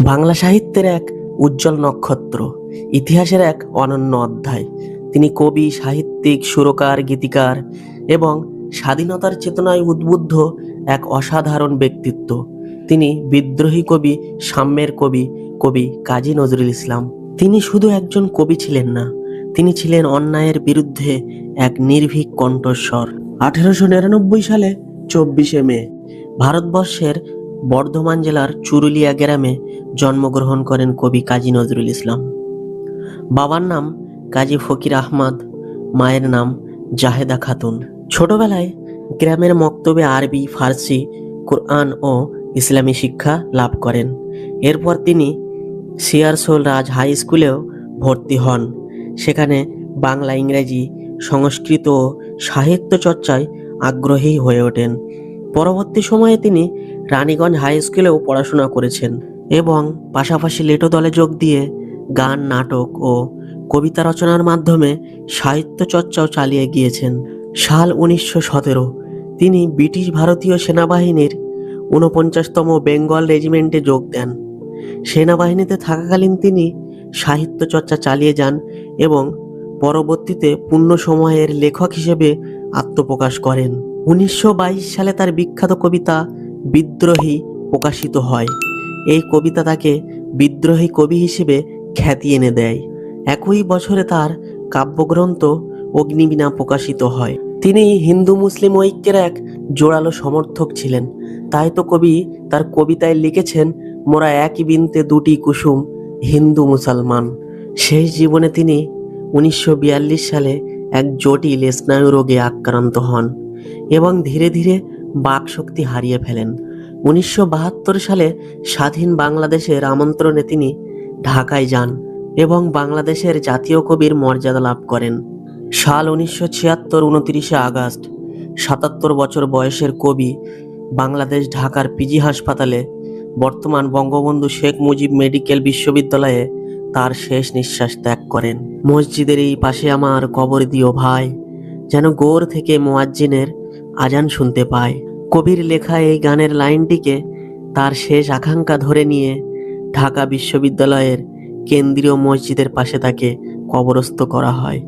বাংলা সাহিত্যের এক উজ্জ্বল নক্ষত্র, ইতিহাসের এক অনন্য অধ্যায়। তিনি কবি, সাহিত্যিক, সুরকার, গীতিকার এবং স্বাধীনতার চেতনায় উদ্বুদ্ধ এক অসাধারণ ব্যক্তিত্ব। তিনি বিদ্রোহী কবি, সাম্যের কবি, কবি কাজী নজরুল ইসলাম। তিনি শুধু একজন কবি ছিলেন না, তিনি ছিলেন অন্যায়ের বিরুদ্ধে এক নির্ভীক কণ্ঠস্বর। 1899 সালে 24শে মে ভারতবর্ষের বর্ধমান জেলার চুরুলিয়া গ্রামে জন্মগ্রহণ করেন কবি কাজী নজরুল ইসলাম। বাবার নাম কাজী ফকির আহমদ, মায়ের নাম জাহেদা খাতুন। ছোটবেলায় গ্রামের মক্তবে আরবি, ফার্সি, কোরআন ও ইসলামী শিক্ষা লাভ করেন। এরপর তিনি সিয়ারসোল রাজ হাই স্কুলেও ভর্তি হন। সেখানে বাংলা, ইংরেজি, সংস্কৃত ও সাহিত্য চর্চায় আগ্রহী হয়ে ওঠেন। পরবর্তী সময়ে তিনি রানীগঞ্জ হাই স্কুলেও পড়াশোনা করেছেন এবং পাশাপাশি লেটো দলে যোগ দিয়ে গান, নাটক ও কবিতা রচনার মাধ্যমে সাহিত্য চর্চাও চালিয়ে গিয়েছেন। সাল 1917 তিনি ব্রিটিশ ভারতীয় সেনাবাহিনীর 49তম বেঙ্গল রেজিমেন্টে যোগ দেন। সেনাবাহিনীতে থাকাকালীন তিনি সাহিত্য চর্চা চালিয়ে যান এবং পরবর্তীতে পূর্ণ সময়ের লেখক হিসেবে আত্মপ্রকাশ করেন। 1922 সালে তার বিখ্যাত কবিতা বিদ্রোহী প্রকাশিত হয়। এই কবিতা তাকে বিদ্রোহী কবি হিসেবে খ্যাতি এনে দেয়। একই বছরে তার কাব্যগ্রন্থ অগ্নিবীণা প্রকাশিত হয়। তিনি হিন্দু মুসলিম ঐক্যের এক জোরালো সমর্থক ছিলেন। তাই তো কবি তার কবিতায় লিখেছেন, মোরা একই বৃন্তে দুটি কুসুম, হিন্দু মুসলমান। শেষ জীবনে তিনি 1942 সালে এক জটিল স্নায়ু রোগে আক্রান্ত হন এবং ধীরে ধীরে বাকশক্তি হারিয়ে ফেলেন। 1972 সালে স্বাধীন বাংলাদেশের আমন্ত্রণে তিনি ঢাকায় যান এবং বাংলাদেশের জাতীয় কবির মর্যাদা লাভ করেন। সাল 1976 29শে আগস্ট 77 বছর বয়সের কবি বাংলাদেশ ঢাকার পিজি হাসপাতালে, বর্তমান বঙ্গবন্ধু শেখ মুজিব মেডিকেল বিশ্ববিদ্যালয়ে তার শেষ নিঃশ্বাস ত্যাগ করেন। মসজিদের এই পাশে আমার কবর দিও ভাই, যেন গোর থেকে মুয়াজ্জিনের আজান শুনতে পায়। কবির লেখা এই গানের লাইনটিকে তার শেষ আকাঙ্ক্ষা ধরে নিয়ে ঢাকা বিশ্ববিদ্যালয়ের কেন্দ্রীয় মসজিদের পাশে তাকে কবরস্থ করা হয়।